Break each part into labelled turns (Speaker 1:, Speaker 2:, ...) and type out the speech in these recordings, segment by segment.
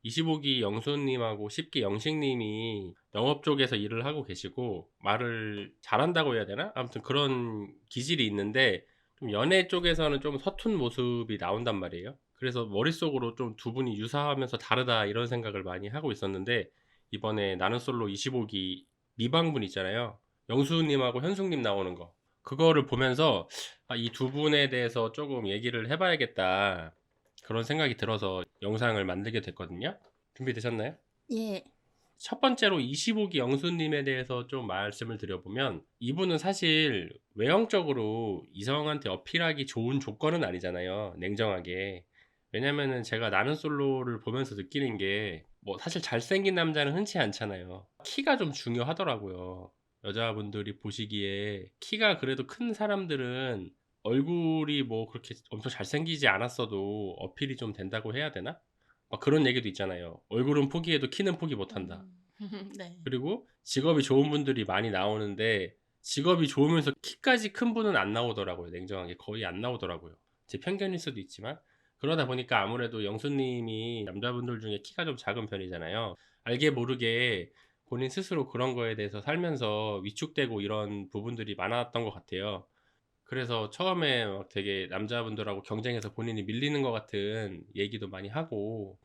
Speaker 1: 25기 영수님하고 10기 영식님이 영업 쪽에서 일을 하고 계시고 말을 잘한다고 해야 되나? 아무튼 그런 기질이 있는데 좀 연애 쪽에서는 좀 서툰 모습이 나온단 말이에요. 그래서 머릿속으로 좀 두 분이 유사하면서 다르다 이런 생각을 많이 하고 있었는데 이번에 나는 솔로 25기 미방분 있잖아요. 영수님하고 현숙님 나오는 거. 그거를 보면서 이 두 분에 대해서 조금 얘기를 해봐야겠다. 그런 생각이 들어서 영상을 만들게 됐거든요. 준비되셨나요?
Speaker 2: 예.
Speaker 1: 첫 번째로 25기 영수님에 대해서 좀 말씀을 드려보면 이분은 사실 외형적으로 이성한테 어필하기 좋은 조건은 아니잖아요. 냉정하게. 왜냐면은 제가 나는 솔로를 보면서 느끼는 게 뭐 사실 잘생긴 남자는 흔치 않잖아요. 키가 좀 중요하더라고요. 여자분들이 보시기에 키가 그래도 큰 사람들은 얼굴이 뭐 그렇게 엄청 잘생기지 않았어도 어필이 좀 된다고 해야 되나? 막 그런 얘기도 있잖아요. 얼굴은 포기해도 키는 포기 못한다.
Speaker 2: 음. 네.
Speaker 1: 그리고 직업이 좋은 분들이 많이 나오는데 직업이 좋으면서 키까지 큰 분은 안 나오더라고요. 냉정하게 거의 안 나오더라고요. 제 편견일 수도 있지만 그러다 보니까 아무래도 영수님이 남자분들 중에 키가 좀 작은 편이잖아요. 알게 모르게 본인 스스로 그런 거에 대해서 살면서 위축되고 이런 부분들이 많았던 것 같아요. 그래서 처음에 막 되게 남자분들하고 경쟁해서 본인이 밀리는 것 같은 얘기도 많이 하고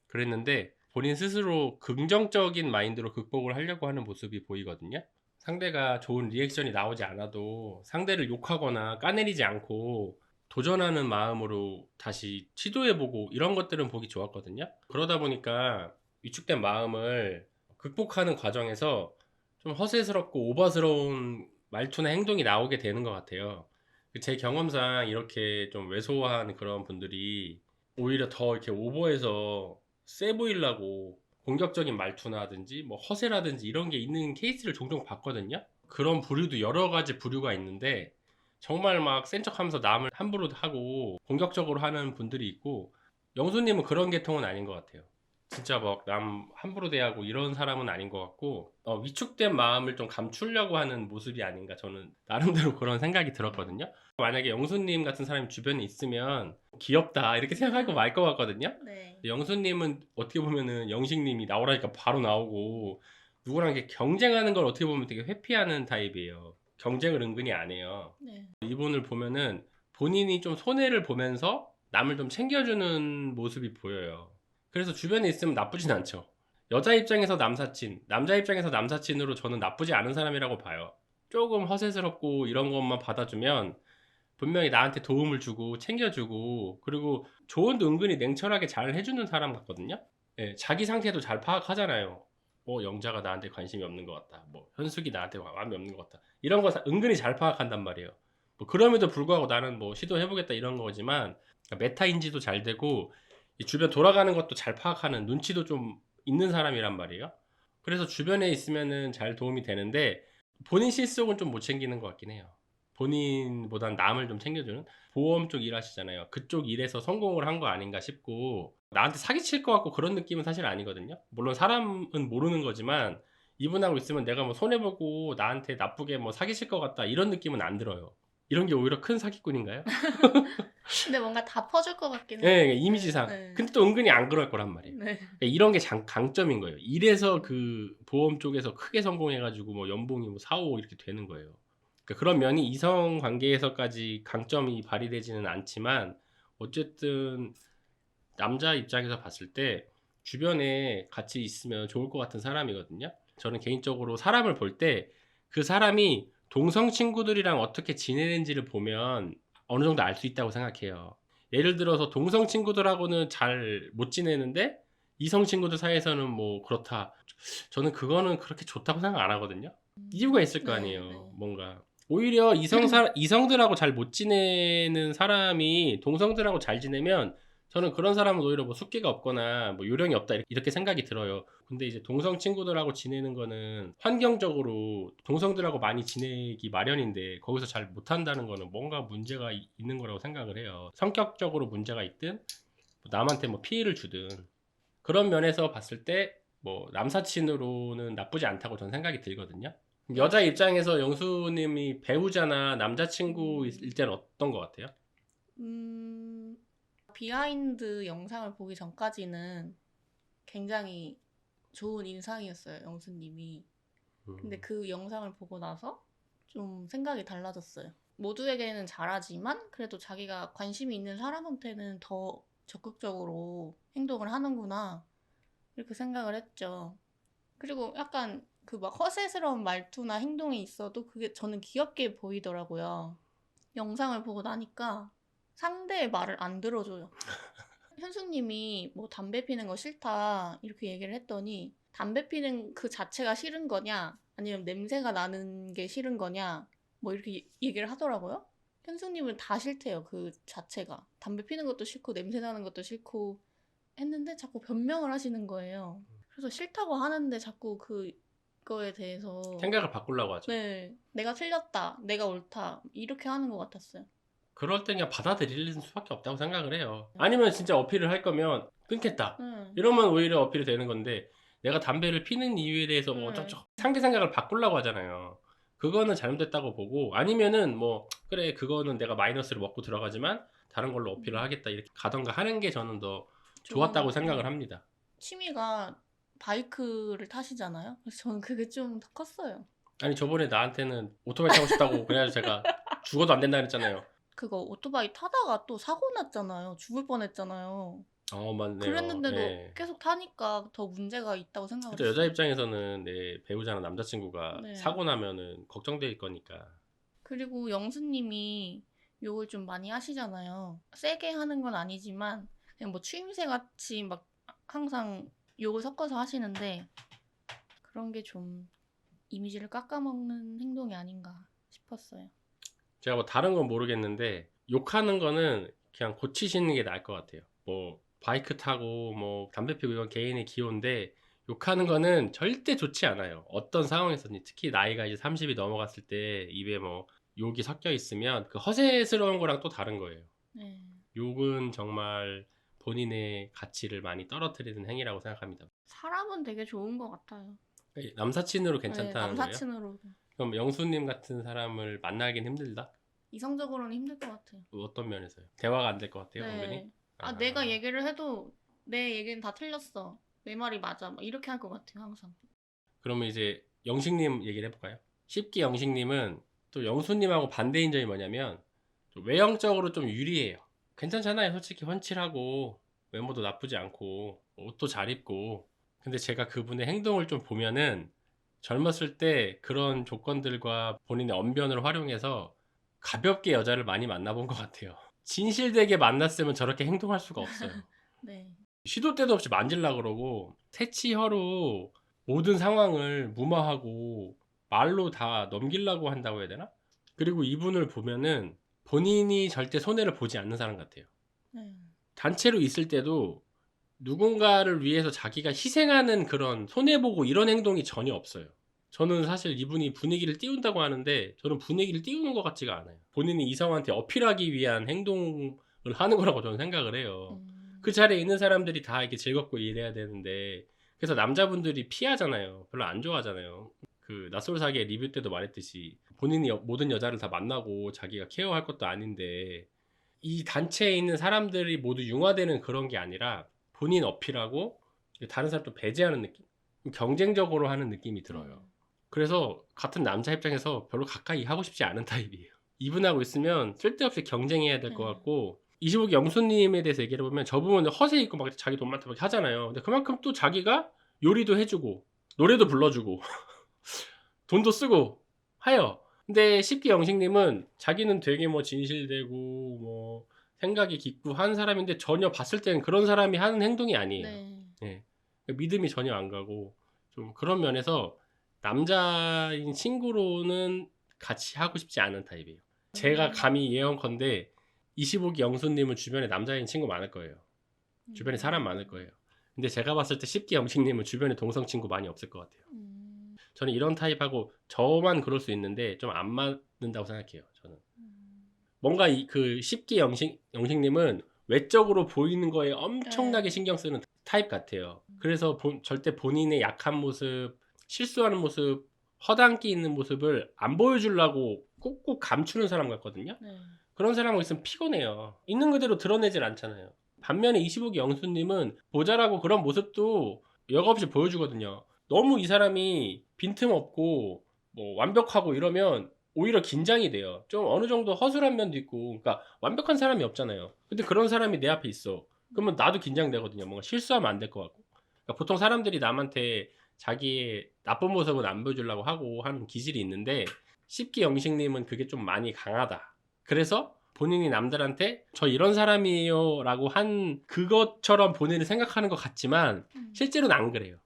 Speaker 1: 그랬는데 본인 스스로 긍정적인 마인드로 극복을 하려고 하는 모습이 보이거든요. 상대가 좋은 리액션이 나오지 않아도 상대를 욕하거나 까내리지 않고 도전하는 마음으로 다시 시도해보고 이런 것들은 보기 좋았거든요. 그러다 보니까 위축된 마음을 극복하는 과정에서 좀 허세스럽고 오버스러운 말투나 행동이 나오게 되는 것 같아요. 제 경험상 이렇게 좀 왜소한 그런 분들이 오히려 더 이렇게 오버해서 세 보이려고 공격적인 말투나든지 뭐 허세라든지 이런 게 있는 케이스를 종종 봤거든요. 그런 부류도 여러 가지 부류가 있는데 정말 막 센 척하면서 남을 함부로 하고 공격적으로 하는 분들이 있고 영수님은 그런 계통은 아닌 것 같아요. 진짜 막 남 함부로 대하고 이런 사람은 아닌 것 같고 위축된 마음을 좀 감추려고 하는 모습이 아닌가 저는 나름대로 그런 생각이 들었거든요. 만약에 영수님 같은 사람이 주변에 있으면 귀엽다 이렇게 생각하고 말 것 같거든요.
Speaker 2: 네.
Speaker 1: 영수님은 어떻게 보면은 영식님이 나오라니까 바로 나오고 누구랑 이렇게 경쟁하는 걸 어떻게 보면 되게 회피하는 타입이에요. 경쟁을 은근히 안 해요.
Speaker 2: 네.
Speaker 1: 이분을 보면은 본인이 좀 손해를 보면서 남을 좀 챙겨주는 모습이 보여요. 그래서 주변에 있으면 나쁘진 않죠. 여자 입장에서 남사친, 남자 입장에서 남사친으로 저는 나쁘지 않은 사람이라고 봐요. 조금 허세스럽고 이런 것만 받아주면 분명히 나한테 도움을 주고 챙겨주고 그리고 조언도 은근히 냉철하게 잘 해주는 사람 같거든요. 예, 자기 상태도 잘 파악하잖아요. 영자가 나한테 관심이 없는 것 같다. 뭐 현숙이 나한테 마음이 없는 것 같다. 이런 거 은근히 잘 파악한단 말이에요. 뭐 그럼에도 불구하고 나는 뭐 시도해보겠다 이런 거지만 메타 인지도 잘 되고 이 주변 돌아가는 것도 잘 파악하는 눈치도 좀 있는 사람이란 말이에요. 그래서 주변에 있으면은 잘 도움이 되는데 본인 실속은 좀 못 챙기는 것 같긴 해요. 본인보단 남을 좀 챙겨주는 보험 쪽 일하시잖아요. 그쪽 일에서 성공을 한 거 아닌가 싶고 나한테 사기칠 것 같고 그런 느낌은 사실 아니거든요. 물론 사람은 모르는 거지만 이분하고 있으면 내가 뭐 손해보고 나한테 나쁘게 뭐 사기칠 것 같다 이런 느낌은 안 들어요. 이런 게 오히려 큰 사기꾼인가요?
Speaker 2: 근데 뭔가 다 퍼줄 것 같긴 해요.
Speaker 1: 예,
Speaker 2: 네.
Speaker 1: 이미지상.
Speaker 2: 네.
Speaker 1: 근데 또 은근히 안 그럴 거란 말이에요.
Speaker 2: 네.
Speaker 1: 그러니까 이런 게 강점인 거예요. 이래서 그 보험 쪽에서 크게 성공해가지고 뭐 연봉이 뭐 4, 5 이렇게 되는 거예요. 그러니까 그런 면이 이성 관계에서까지 강점이 발휘되지는 않지만 어쨌든 남자 입장에서 봤을 때 주변에 같이 있으면 좋을 것 같은 사람이거든요. 저는 개인적으로 사람을 볼 때 그 사람이 동성 친구들이랑 어떻게 지내는지를 보면 어느 정도 알 수 있다고 생각해요. 예를 들어서 동성 친구들하고는 잘 못 지내는데 이성 친구들 사이에서는 뭐 그렇다. 저는 그거는 그렇게 좋다고 생각 안 하거든요. 이유가 있을 거
Speaker 2: 네.
Speaker 1: 아니에요.
Speaker 2: 네.
Speaker 1: 뭔가 오히려 이성들하고 잘 못 지내는 사람이 동성들하고 잘 지내면 저는 그런 사람은 오히려 뭐 숙기가 없거나 뭐 요령이 없다 이렇게 생각이 들어요. 근데 이제 동성 친구들하고 지내는 거는 환경적으로 동성들하고 많이 지내기 마련인데 거기서 잘 못한다는 거는 뭔가 문제가 있는 거라고 생각을 해요. 성격적으로 문제가 있든 뭐 남한테 뭐 피해를 주든 그런 면에서 봤을 때 뭐 남사친으로는 나쁘지 않다고 저는 생각이 들거든요. 여자 입장에서 영수님이 배우자나 남자친구일 때는 어떤 것 같아요?
Speaker 2: 음, 비하인드 영상을 보기 전까지는 굉장히 좋은 인상이었어요, 영수님이. 근데 그 영상을 보고 나서 좀 생각이 달라졌어요. 모두에게는 잘하지만 그래도 자기가 관심이 있는 사람한테는 더 적극적으로 행동을 하는구나 이렇게 생각을 했죠. 그리고 약간 그 막 허세스러운 말투나 행동이 있어도 그게 저는 귀엽게 보이더라고요. 영상을 보고 나니까 상대의 말을 안 들어줘요. 현숙님이 뭐 담배 피는 거 싫다 이렇게 얘기를 했더니 담배 피는 그 자체가 싫은 거냐 아니면 냄새가 나는 게 싫은 거냐 뭐 이렇게 얘기를 하더라고요. 현숙님은 다 싫대요. 그 자체가 담배 피는 것도 싫고 냄새 나는 것도 싫고 했는데 자꾸 변명을 하시는 거예요. 그래서 싫다고 하는데 자꾸 그거에 대해서
Speaker 1: 생각을 바꾸려고 하죠.
Speaker 2: 네, 내가 틀렸다, 내가 옳다 이렇게 하는 것 같았어요.
Speaker 1: 그럴 때 그냥 받아들일 수밖에 없다고 생각을 해요. 아니면 진짜 어필을 할 거면 끊겠다. 이러면 오히려 어필이 되는 건데 내가 담배를 피는 이유에 대해서 뭐 어쩌고 상대 생각을 바꾸려고 하잖아요. 그거는 잘못됐다고 보고 아니면은 뭐 그래 그거는 내가 마이너스를 먹고 들어가지만 다른 걸로 어필을 하겠다 이렇게 가던가 하는 게 저는 더 좋았다고 생각을 합니다.
Speaker 2: 취미가 바이크를 타시잖아요. 그래서 저는 그게 좀 더 컸어요.
Speaker 1: 아니 저번에 나한테는 오토바이 타고 싶다고 그래가지고 제가 죽어도 안 된다 그랬잖아요.
Speaker 2: 그거 오토바이 타다가 또 사고 났잖아요. 죽을 뻔했잖아요.
Speaker 1: 맞네요.
Speaker 2: 그랬는데도
Speaker 1: 네.
Speaker 2: 계속 타니까 더 문제가 있다고
Speaker 1: 그죠,
Speaker 2: 생각했어요.
Speaker 1: 여자 입장에서는 내 배우자나 남자친구가
Speaker 2: 네.
Speaker 1: 사고 나면은 걱정될 거니까.
Speaker 2: 그리고 영수님이 욕을 좀 많이 하시잖아요. 세게 하는 건 아니지만 그냥 뭐 추임새 같이 막 항상 욕을 섞어서 하시는데 그런 게 좀 이미지를 깎아먹는 행동이 아닌가 싶었어요.
Speaker 1: 제가 뭐 다른 건 모르겠는데 욕하는 거는 그냥 고치시는 게 나을 것 같아요. 뭐 바이크 타고 뭐 담배 피우고 이건 개인의 기호인데 욕하는 거는 절대 좋지 않아요. 어떤 상황에서든 특히 나이가 이제 30이 넘어갔을 때 입에 뭐 욕이 섞여 있으면 그 허세스러운 거랑 또 다른 거예요.
Speaker 2: 네.
Speaker 1: 욕은 정말 본인의 가치를 많이 떨어뜨리는 행위라고 생각합니다.
Speaker 2: 사람은 되게 좋은 것 같아요.
Speaker 1: 남사친으로
Speaker 2: 네,
Speaker 1: 괜찮다는 거예요?
Speaker 2: 남사친으로.
Speaker 1: 그럼 영수님 같은 사람을 만나긴 힘들다?
Speaker 2: 이성적으로는 힘들 것 같아요.
Speaker 1: 어떤 면에서요? 대화가 안 될 것 같아요, 은근히?
Speaker 2: 네. 내가 얘기를 해도 내 얘기는 다 틀렸어. 내 말이 맞아. 막 이렇게 할 것 같아요, 항상.
Speaker 1: 그러면 이제 영식님 얘기를 해볼까요? 십기 영식님은 또 영수님하고 반대인 점이 뭐냐면 좀 외형적으로 좀 유리해요. 괜찮잖아요. 솔직히 훤칠하고 외모도 나쁘지 않고 옷도 잘 입고. 근데 제가 그분의 행동을 좀 보면은 젊었을 때 그런 조건들과 본인의 언변을 활용해서 가볍게 여자를 많이 만나본 것 같아요. 진실되게 만났으면 저렇게 행동할 수가 없어요.
Speaker 2: 네.
Speaker 1: 시도 때도 없이 만질라 그러고 퇴치혀로 모든 상황을 무마하고 말로 다 넘기려고 한다고 해야 되나? 그리고 이분을 보면은 본인이 절대 손해를 보지 않는 사람 같아요.
Speaker 2: 네.
Speaker 1: 단체로 있을 때도 누군가를 위해서 자기가 희생하는 그런 손해보고 이런 행동이 전혀 없어요. 저는 사실 이분이 분위기를 띄운다고 하는데 저는 분위기를 띄우는 것 같지가 않아요. 본인이 이성한테 어필하기 위한 행동을 하는 거라고 저는 생각을 해요. 그 자리에 있는 사람들이 다 이렇게 즐겁고 일해야 되는데 그래서 남자분들이 피하잖아요. 별로 안 좋아하잖아요. 그 낯설사기의 리뷰 때도 말했듯이 본인이 모든 여자를 다 만나고 자기가 케어할 것도 아닌데 이 단체에 있는 사람들이 모두 융화되는 그런 게 아니라 본인 어필하고 다른 사람 또 배제하는 느낌? 경쟁적으로 하는 느낌이 들어요. 그래서 같은 남자 입장에서 별로 가까이 하고 싶지 않은 타입이에요. 이분하고 있으면 쓸데없이 경쟁해야 될 것 같고 25기 영수님에 대해서 얘기를 해보면 저분은 허세 있고 막 자기 돈 많다 막 하잖아요. 근데 그만큼 또 자기가 요리도 해주고 노래도 불러주고 돈도 쓰고 하여. 근데 10기 영식님은 자기는 되게 뭐 진실되고 뭐 생각이 깊고 한 사람인데 전혀 봤을 때는 그런 사람이 하는 행동이 아니에요.
Speaker 2: 네.
Speaker 1: 예. 믿음이 전혀 안 가고 좀 그런 면에서 남자인 친구로는 같이 하고 싶지 않은 타입이에요. 제가 감히 예언컨대 25기 영수님은 주변에 남자인 친구 많을 거예요. 주변에 사람 많을 거예요. 근데 제가 봤을 때 10기 영식님은 주변에 동성 친구 많이 없을 것 같아요. 저는 이런 타입하고 저만 그럴 수 있는데 좀 안 맞는다고 생각해요. 저는 뭔가 그 10기 영식님은 외적으로 보이는 거에 엄청나게 신경 쓰는 타입 같아요. 그래서 절대 본인의 약한 모습, 실수하는 모습, 허당끼 있는 모습을 안 보여주려고 꾹꾹 감추는 사람 같거든요. 그런 사람하고 있으면 피곤해요. 있는 그대로 드러내질 않잖아요. 반면에 25기 영수님은 모자라고 그런 모습도 여과없이 보여주거든요. 너무 이 사람이 빈틈없고 뭐 완벽하고 이러면 오히려 긴장이 돼요. 좀 어느 정도 허술한 면도 있고, 그러니까 완벽한 사람이 없잖아요. 근데 그런 사람이 내 앞에 있어. 그러면 나도 긴장되거든요. 뭔가 실수하면 안 될 것 같고. 그러니까 보통 사람들이 남한테 자기의 나쁜 모습은 안 보여주려고 하고 하는 기질이 있는데, 10기 영식님은 그게 좀 많이 강하다. 그래서 본인이 남들한테 저 이런 사람이에요 라고 한 그것처럼 본인을 생각하는 것 같지만 실제로는 안 그래요.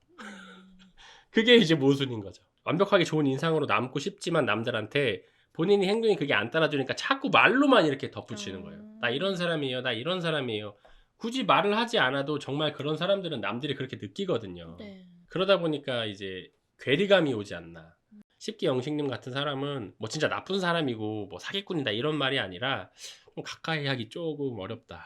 Speaker 1: 그게 이제 모순인 거죠. 완벽하게 좋은 인상으로 남고 싶지만 남들한테 본인이 행동이 그게 안 따라주니까 자꾸 말로만 이렇게 덧붙이는 거예요. 나 이런 사람이에요. 나 이런 사람이에요. 굳이 말을 하지 않아도 정말 그런 사람들은 남들이 그렇게 느끼거든요.
Speaker 2: 네.
Speaker 1: 그러다 보니까 이제 괴리감이 오지 않나. 10기 영식님 같은 사람은 뭐 진짜 나쁜 사람이고 뭐 사기꾼이다 이런 말이 아니라 좀 가까이 하기 조금 어렵다.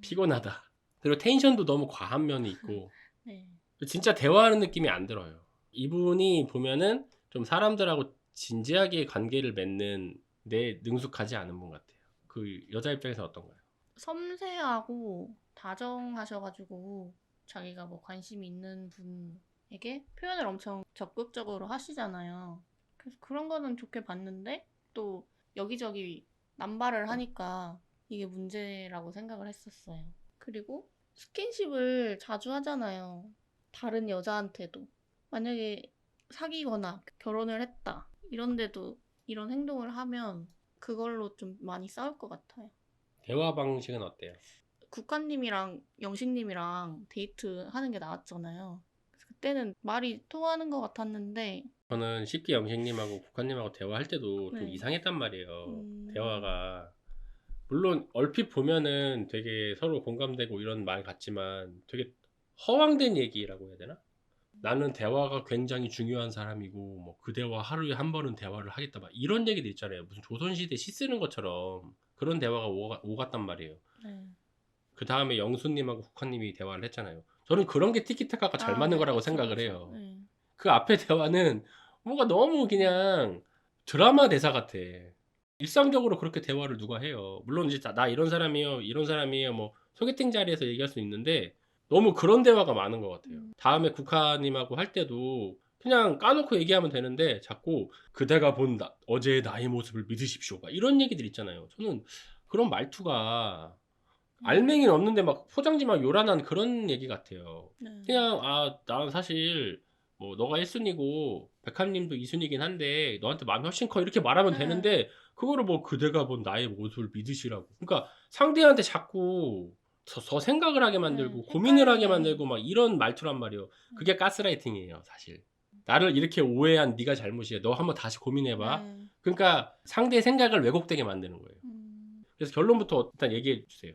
Speaker 1: 피곤하다. 그리고 텐션도 너무 과한 면이 있고
Speaker 2: 네.
Speaker 1: 진짜 대화하는 느낌이 안 들어요. 이분이 보면은 좀 사람들하고 진지하게 관계를 맺는 데 능숙하지 않은 분 같아요. 그 여자 입장에서 어떤가요?
Speaker 2: 섬세하고 다정하셔가지고 자기가 뭐 관심 있는 분에게 표현을 엄청 적극적으로 하시잖아요. 그래서 그런 거는 좋게 봤는데 또 여기저기 남발을 하니까 이게 문제라고 생각을 했었어요. 그리고 스킨십을 자주 하잖아요. 다른 여자한테도. 만약에 사귀거나 결혼을 했다. 이런데도 이런 행동을 하면 그걸로 좀 많이 싸울 것 같아요.
Speaker 1: 대화 방식은 어때요?
Speaker 2: 국화님이랑 영식님이랑 데이트 하는 게 나왔잖아요. 그래서 그때는 말이 통하는 것 같았는데,
Speaker 1: 저는 10기 영식님하고 국화님하고 대화할 때도 좀
Speaker 2: 네.
Speaker 1: 이상했단 말이에요. 대화가 물론 얼핏 보면은 되게 서로 공감되고 이런 말 같지만 되게 허황된 얘기라고 해야 되나? 나는 대화가 굉장히 중요한 사람이고 뭐 그대와 하루에 한 번은 대화를 하겠다 막 이런 얘기도 있잖아요. 무슨 조선시대 시 쓰는 것처럼 그런 대화가 오갔단 말이에요.
Speaker 2: 네.
Speaker 1: 그 다음에 영수님하고 국화님이 대화를 했잖아요. 저는 그런 게 티키타카가 잘 맞는
Speaker 2: 네,
Speaker 1: 거라고
Speaker 2: 그쵸,
Speaker 1: 생각을
Speaker 2: 그쵸.
Speaker 1: 해요.
Speaker 2: 네.
Speaker 1: 그 앞에 대화는 뭔가 너무 그냥 드라마 대사 같아. 일상적으로 그렇게 대화를 누가 해요. 물론 이제 나 이런 사람이에요, 이런 사람이에요, 뭐 소개팅 자리에서 얘기할 수 있는데 너무 그런 대화가 많은 것 같아요. 다음에 국화님하고 할 때도 그냥 까놓고 얘기하면 되는데 자꾸 그대가 본 어제의 나의 모습을 믿으십시오. 막 이런 얘기들 있잖아요. 저는 그런 말투가 알맹이는 없는데 막 포장지만 요란한 그런 얘기 같아요.
Speaker 2: 네.
Speaker 1: 그냥 난 사실 뭐 너가 1순위고 백합님도 2순위긴 한데 너한테 마음이 훨씬 커 이렇게 말하면
Speaker 2: 네.
Speaker 1: 되는데 그거를 뭐 그대가 본 나의 모습을 믿으시라고. 그러니까 상대한테 자꾸 더 생각을 하게 만들고 고민을 하게
Speaker 2: 헷갈리게.
Speaker 1: 만들고 막 이런 말투란 말이에요. 그게 가스라이팅이에요, 사실. 나를 이렇게 오해한 네가 잘못이야. 너 한번 다시 고민해봐.
Speaker 2: 네.
Speaker 1: 그러니까 상대의 생각을 왜곡되게 만드는 거예요. 그래서 결론부터 일단 얘기해 주세요.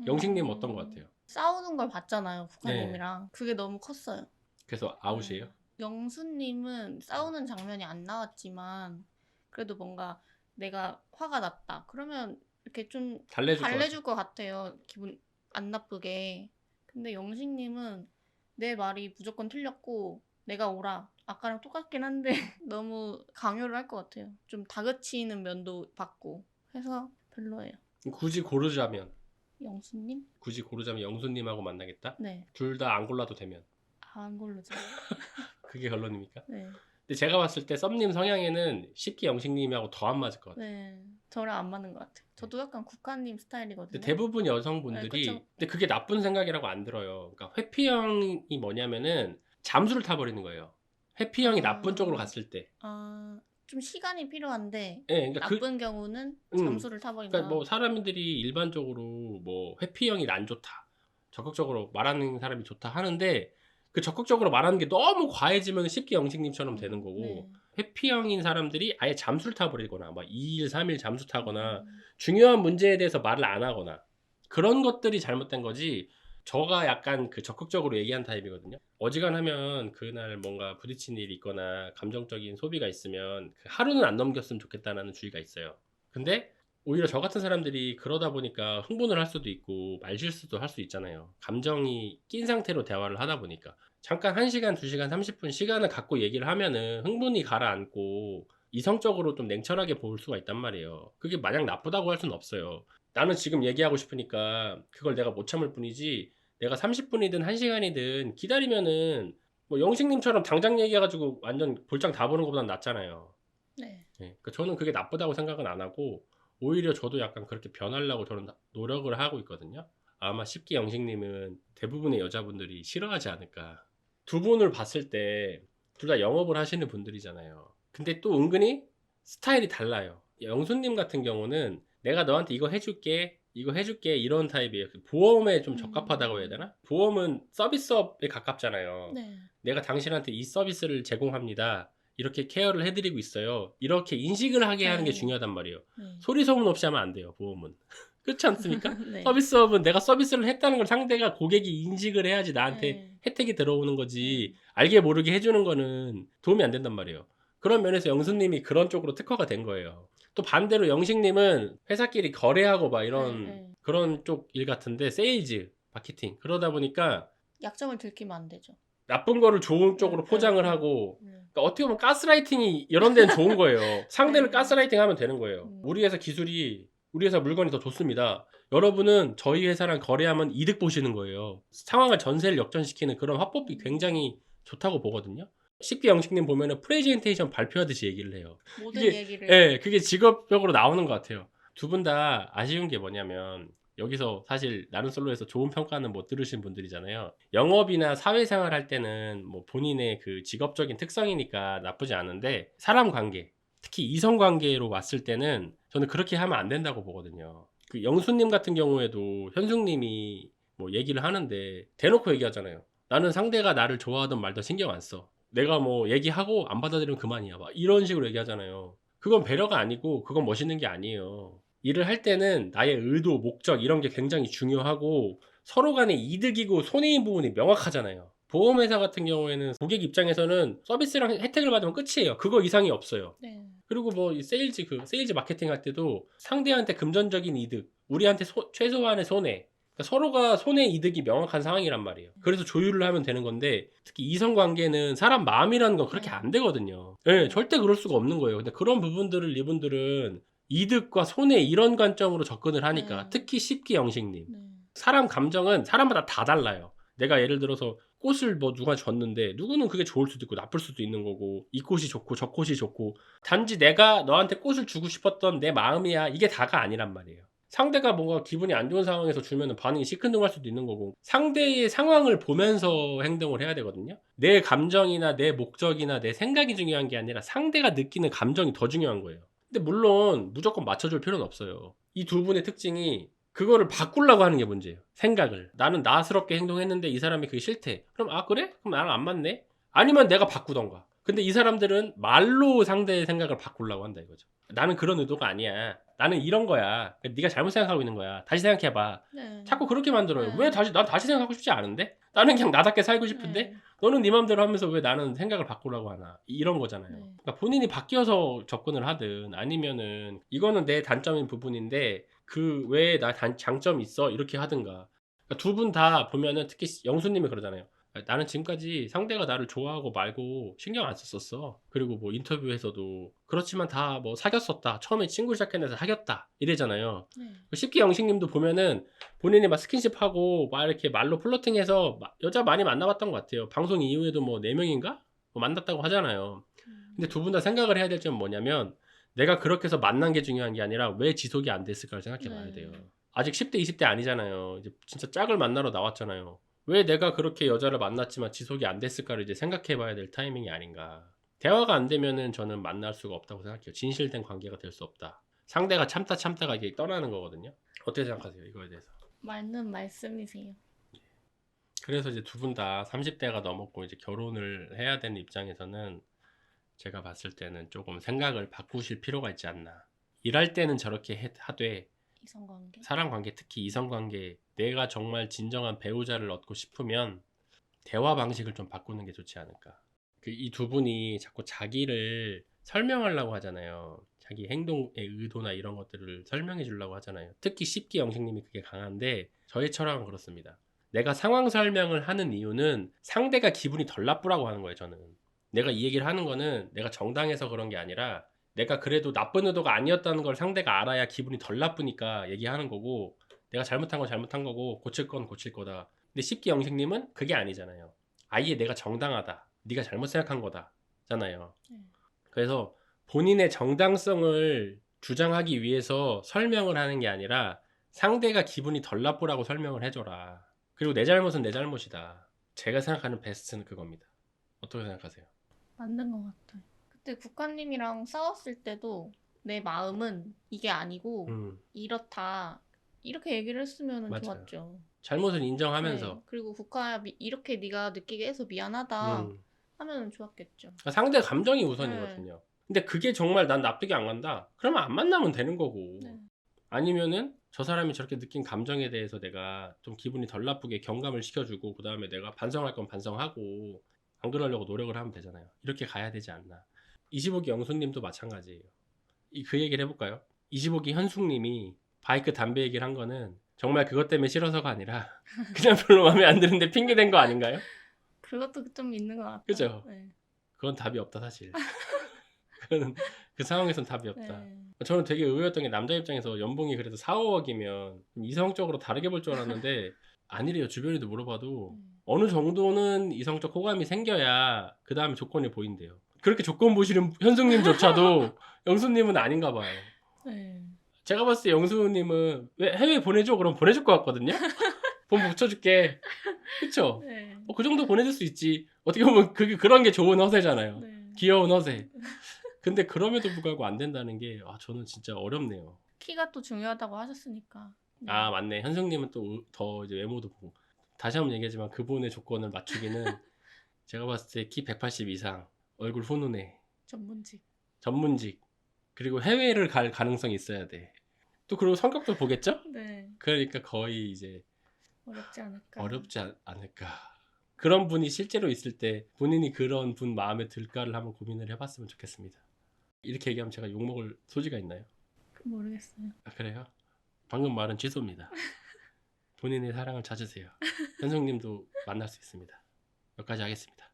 Speaker 1: 영식님 어떤 것 같아요?
Speaker 2: 싸우는 걸 봤잖아요,
Speaker 1: 네.
Speaker 2: 국화님이랑. 그게 너무 컸어요.
Speaker 1: 그래서 아웃이에요?
Speaker 2: 영수님은 싸우는 장면이 안 나왔지만 그래도 뭔가 내가 화가 났다. 그러면 이렇게 좀
Speaker 1: 달래줄 것
Speaker 2: 달래줄 것 같아요. 기분 안 나쁘게. 근데 영식님은 내 말이 무조건 틀렸고 내가 옳아. 아까랑 똑같긴 한데 너무 강요를 할 것 같아요. 좀 다그치는 면도 봤고 해서 별로예요.
Speaker 1: 굳이 고르자면
Speaker 2: 영수님?
Speaker 1: 영수님하고 만나겠다?
Speaker 2: 네.
Speaker 1: 둘 다 안 골라도 되면
Speaker 2: 안 고르죠.
Speaker 1: 그게 결론입니까?
Speaker 2: 네.
Speaker 1: 근데 제가 봤을 때 썸님 성향에는 10기 영식님하고 더 안 맞을 것 같아요.
Speaker 2: 네. 저랑 안 맞는 것 같아요. 저도 약간 국화님 스타일이거든요.
Speaker 1: 근데 대부분 여성분들이
Speaker 2: 네, 그쵸.
Speaker 1: 근데 그게 나쁜 생각이라고 안 들어요. 그러니까 회피형이 뭐냐면은 잠수를 타버리는 거예요. 회피형이 나쁜 쪽으로 갔을 때.
Speaker 2: 좀 시간이 필요한데
Speaker 1: 예, 그러니까
Speaker 2: 나쁜 경우는
Speaker 1: 음,
Speaker 2: 잠수를 타버린다.
Speaker 1: 그러니까 뭐 사람들이 일반적으로 뭐 회피형이 난 좋다, 적극적으로 말하는 사람이 좋다 하는데 그 적극적으로 말하는 게 너무 과해지면 10기 영식님처럼 되는 거고
Speaker 2: 네.
Speaker 1: 회피형인 사람들이 아예 잠수를 타버리거나 막 2일, 3일 잠수 타거나 중요한 문제에 대해서 말을 안 하거나 그런 것들이 잘못된 거지. 저가 약간 그 적극적으로 얘기한 타입이거든요. 어지간하면 그날 뭔가 부딪힌 일이 있거나 감정적인 소비가 있으면 그 하루는 안 넘겼으면 좋겠다라는 주의가 있어요. 근데 오히려 저 같은 사람들이 그러다 보니까 흥분을 할 수도 있고 말실수도 할 수 있잖아요. 감정이 낀 상태로 대화를 하다 보니까 잠깐 1시간, 2시간, 30분 시간을 갖고 얘기를 하면은 흥분이 가라앉고 이성적으로 좀 냉철하게 볼 수가 있단 말이에요. 그게 마냥 나쁘다고 할 수는 없어요. 나는 지금 얘기하고 싶으니까 그걸 내가 못 참을 뿐이지, 내가 30분이든 1시간이든 기다리면은 뭐 영식님처럼 당장 얘기해가지고 완전 볼장 다 보는 것보단 낫잖아요.
Speaker 2: 네.
Speaker 1: 예, 그러니까 저는 그게 나쁘다고 생각은 안 하고, 오히려 저도 약간 그렇게 변하려고 저는 노력을 하고 있거든요. 아마 10기 영식님은 대부분의 여자분들이 싫어하지 않을까. 두 분을 봤을 때 둘 다 영업을 하시는 분들이잖아요. 근데 또 은근히 스타일이 달라요. 영수님 같은 경우는 내가 너한테 이거 해줄게, 이거 해줄게, 이런 타입이에요. 보험에 좀 적합하다고 해야 되나? 보험은 서비스업에 가깝잖아요.
Speaker 2: 네.
Speaker 1: 내가 당신한테 이 서비스를 제공합니다. 이렇게 케어를 해드리고 있어요. 이렇게 인식을 하게 하는 게
Speaker 2: 네.
Speaker 1: 중요하단 말이에요.
Speaker 2: 네.
Speaker 1: 소리 소문 없이 하면 안 돼요, 보험은. 그렇지 않습니까?
Speaker 2: 네.
Speaker 1: 서비스업은 내가 서비스를 했다는 걸 상대가, 고객이 인식을 해야지 나한테
Speaker 2: 네.
Speaker 1: 혜택이 들어오는 거지,
Speaker 2: 네.
Speaker 1: 알게 모르게 해주는 거는 도움이 안 된단 말이에요. 그런 면에서 영수님이 그런 쪽으로 특화가 된 거예요. 또 반대로 영식님은 회사끼리 거래하고 막 이런
Speaker 2: 네.
Speaker 1: 그런 쪽 일 같은데, 세일즈, 마케팅. 그러다 보니까
Speaker 2: 약점을 들키면 안 되죠.
Speaker 1: 나쁜 거를 좋은 쪽으로 포장을 하고, 그러니까 어떻게 보면 가스라이팅이 이런 데는 좋은 거예요. 상대를
Speaker 2: 네.
Speaker 1: 가스라이팅 하면 되는 거예요. 우리 회사 기술이, 우리 회사 물건이 더 좋습니다. 여러분은 저희 회사랑 거래하면 이득 보시는 거예요. 상황을, 전세를 역전시키는 그런 화법이 굉장히 좋다고 보거든요. 쉽게 영식님 보면은 프레젠테이션 발표하듯이 얘기를 해요.
Speaker 2: 모든
Speaker 1: 그게,
Speaker 2: 얘기를.
Speaker 1: 예, 그게 직업적으로 나오는 것 같아요. 두 분 다 아쉬운 게 뭐냐면, 여기서 사실 나는 솔로에서 좋은 평가는 못 들으신 분들이잖아요. 영업이나 사회생활 할 때는 뭐 본인의 그 직업적인 특성이니까 나쁘지 않은데, 사람 관계, 특히 이성 관계로 왔을 때는 저는 그렇게 하면 안 된다고 보거든요. 그 영수님 같은 경우에도 현숙님이 뭐 얘기를 하는데 대놓고 얘기하잖아요. 나는 상대가 나를 좋아하든 말든 신경 안 써. 내가 뭐 얘기하고 안 받아들이면 그만이야. 막 이런 식으로 얘기하잖아요. 그건 배려가 아니고 그건 멋있는 게 아니에요. 일을 할 때는 나의 의도, 목적 이런 게 굉장히 중요하고, 서로 간의 이득이고 손해인 부분이 명확하잖아요. 보험회사 같은 경우에는 고객 입장에서는 서비스랑 혜택을 받으면 끝이에요. 그거 이상이 없어요.
Speaker 2: 네.
Speaker 1: 그리고 뭐 이 세일즈 마케팅 할 때도 상대한테 금전적인 이득, 우리한테 최소한의 손해. 그러니까 서로가 손해 이득이 명확한 상황이란 말이에요. 그래서 조율을 하면 되는 건데, 특히 이성 관계는 사람 마음이라는 건 그렇게 안 되거든요. 예, 절대 그럴 수가 없는 거예요. 근데 그런 부분들을 이분들은 이득과 손해 이런 관점으로 접근을 하니까, 특히 10기 영식님.
Speaker 2: 네.
Speaker 1: 사람 감정은 사람마다 다 달라요. 내가 예를 들어서 꽃을 뭐 누가 줬는데, 누구는 그게 좋을 수도 있고 나쁠 수도 있는 거고, 이 꽃이 좋고 저 꽃이 좋고, 단지 내가 너한테 꽃을 주고 싶었던 내 마음이야, 이게 다가 아니란 말이에요. 상대가 뭔가 기분이 안 좋은 상황에서 주면은 반응이 시큰둥할 수도 있는 거고, 상대의 상황을 보면서 행동을 해야 되거든요. 내 감정이나 내 목적이나 내 생각이 중요한 게 아니라 상대가 느끼는 감정이 더 중요한 거예요. 근데 물론 무조건 맞춰줄 필요는 없어요. 이 두 분의 특징이 그거를 바꾸려고 하는 게 문제예요. 생각을. 나는 나스럽게 행동했는데 이 사람이 그게 싫대. 그럼 아 그래? 그럼 나랑 안 맞네? 아니면 내가 바꾸던가. 근데 이 사람들은 말로 상대의 생각을 바꾸려고 한다 이거죠. 나는 그런 의도가 아니야. 나는 이런 거야. 네가 잘못 생각하고 있는 거야. 다시 생각해봐.
Speaker 2: 네.
Speaker 1: 자꾸 그렇게 만들어요.
Speaker 2: 네.
Speaker 1: 왜 난 다시 생각하고 싶지 않은데? 나는 그냥 나답게 살고 싶은데?
Speaker 2: 네.
Speaker 1: 너는 네 맘대로 하면서 왜 나는 생각을 바꾸려고 하나? 이런 거잖아요.
Speaker 2: 네.
Speaker 1: 그러니까 본인이 바뀌어서 접근을 하든, 아니면은 이거는 내 단점인 부분인데 그 외에 나 장점이 있어, 이렇게 하든가. 그러니까 두 분 다 보면은, 특히 영수님이 그러잖아요. 나는 지금까지 상대가 나를 좋아하고 말고 신경 안 썼었어. 그리고 뭐 인터뷰에서도 그렇지만 다 뭐 사귀었었다. 처음에 친구 시작했는데 사귀었다. 이래잖아요.
Speaker 2: 네.
Speaker 1: 쉽게 영식님도 보면은 본인이 막 스킨십하고 막 이렇게 말로 플러팅해서 여자 많이 만나봤던 것 같아요. 방송 이후에도 뭐 4명인가? 뭐 만났다고 하잖아요. 근데 두 분 다 생각을 해야 될 점은 뭐냐면, 내가 그렇게 해서 만난 게 중요한 게 아니라 왜 지속이 안 됐을까를 생각해 봐야 돼요. 아직 10대, 20대 아니잖아요. 이제 진짜 짝을 만나러 나왔잖아요. 왜 내가 그렇게 여자를 만났지만 지속이 안 됐을까를 이제 생각해 봐야 될 타이밍이 아닌가. 대화가 안 되면은 저는 만날 수가 없다고 생각해요. 진실된 관계가 될 수 없다. 상대가 참다가 이게 떠나는 거거든요. 어떻게 생각하세요, 이거에 대해서?
Speaker 2: 맞는 말씀이세요.
Speaker 1: 그래서 이제 두 분 다 30대가 넘었고 이제 결혼을 해야 되는 입장에서는 제가 봤을 때는 조금 생각을 바꾸실 필요가 있지 않나. 일할 때는 저렇게 하되,
Speaker 2: 이성관계.
Speaker 1: 사람 관계, 특히 이성 관계, 내가 정말 진정한 배우자를 얻고 싶으면 대화 방식을 좀 바꾸는 게 좋지 않을까. 이 두 분이 자꾸 자기를 설명하려고 하잖아요. 자기 행동의 의도나 이런 것들을 설명해 주려고 하잖아요. 특히 10기 영식님이 그게 강한데, 저의 철학은 그렇습니다. 내가 상황 설명을 하는 이유는 상대가 기분이 덜 나쁘라고 하는 거예요, 저는. 내가 이 얘기를 하는 거는 내가 정당해서 그런 게 아니라 내가 그래도 나쁜 의도가 아니었다는 걸 상대가 알아야 기분이 덜 나쁘니까 얘기하는 거고, 내가 잘못한 건 잘못한 거고 고칠 건 고칠 거다. 근데 십기 영식님은 그게 아니잖아요. 아예 내가 정당하다, 네가 잘못 생각한 거다잖아요. 그래서 본인의 정당성을 주장하기 위해서 설명을 하는 게 아니라 상대가 기분이 덜 나쁘라고 설명을 해줘라. 그리고 내 잘못은 내 잘못이다. 제가 생각하는 베스트는 그겁니다. 어떻게 생각하세요?
Speaker 2: 맞는 것 같아요. 그때 국가님이랑 싸웠을 때도 내 마음은 이게 아니고 이렇다. 이렇게 얘기를 했으면
Speaker 1: 맞아요.
Speaker 2: 좋았죠.
Speaker 1: 잘못을 인정하면서.
Speaker 2: 네. 그리고 국가야 이렇게 네가 느끼게 해서 미안하다 하면 좋았겠죠.
Speaker 1: 상대 감정이 우선이거든요. 근데 그게 정말 난 납득이 안 간다. 그러면 안 만나면 되는 거고.
Speaker 2: 네.
Speaker 1: 아니면은 저 사람이 저렇게 느낀 감정에 대해서 내가 좀 기분이 덜 나쁘게 경감을 시켜주고, 그 다음에 내가 반성할 건 반성하고 안 그러려고 노력을 하면 되잖아요. 이렇게 가야 되지 않나. 25기 영수님도 마찬가지예요. 그 얘기를 해볼까요? 25기 현숙님이 바이크 담배 얘기를 한 거는 정말 그것 때문에 싫어서가 아니라 그냥 별로 마음에 안 드는데 핑계 댄 거 아닌가요?
Speaker 2: 그것도 좀 있는 것 같아요.
Speaker 1: 그죠?
Speaker 2: 네.
Speaker 1: 그건 답이 없다 사실. 그거는 그 상황에선 답이 없다.
Speaker 2: 네.
Speaker 1: 저는 되게 의외였던 게, 남자 입장에서 연봉이 그래도 4, 5억이면 이성적으로 다르게 볼 줄 알았는데 아니래요. 주변에도 물어봐도 어느 정도는 이성적 호감이 생겨야 그 다음에 조건이 보인대요. 그렇게 조건 보시는 현숙님조차도 영수님은 아닌가 봐요.
Speaker 2: 네.
Speaker 1: 제가 봤을 때 영수님은 왜 해외 보내줘? 그럼 보내줄 것 같거든요. 돈 붙여줄게. 그쵸?
Speaker 2: 네.
Speaker 1: 그 정도 보내줄 수 있지. 어떻게 보면 그런 게 좋은 허세잖아요.
Speaker 2: 네.
Speaker 1: 귀여운 허세. 근데 그럼에도 불구하고 안 된다는 게, 저는 진짜 어렵네요.
Speaker 2: 키가 또 중요하다고 하셨으니까. 네.
Speaker 1: 아, 맞네. 현숙님은 또 더 이제 외모도 보고. 다시 한번 얘기하지만 그분의 조건을 맞추기는 제가 봤을 때 키 180 이상, 얼굴 훈훈해, 전문직, 그리고 해외를 갈 가능성이 있어야 돼. 또 그리고 성격도 보겠죠?
Speaker 2: 네.
Speaker 1: 그러니까 거의 이제
Speaker 2: 어렵지
Speaker 1: 않을까. 그런 분이 실제로 있을 때 본인이 그런 분 마음에 들까를 한번 고민을 해봤으면 좋겠습니다. 이렇게 얘기하면 제가 욕먹을 소지가 있나요?
Speaker 2: 모르겠어요.
Speaker 1: 그래요? 방금 말은 취소입니다. 본인의 사랑을 찾으세요. 현숙님도 만날 수 있습니다. 여기까지 하겠습니다.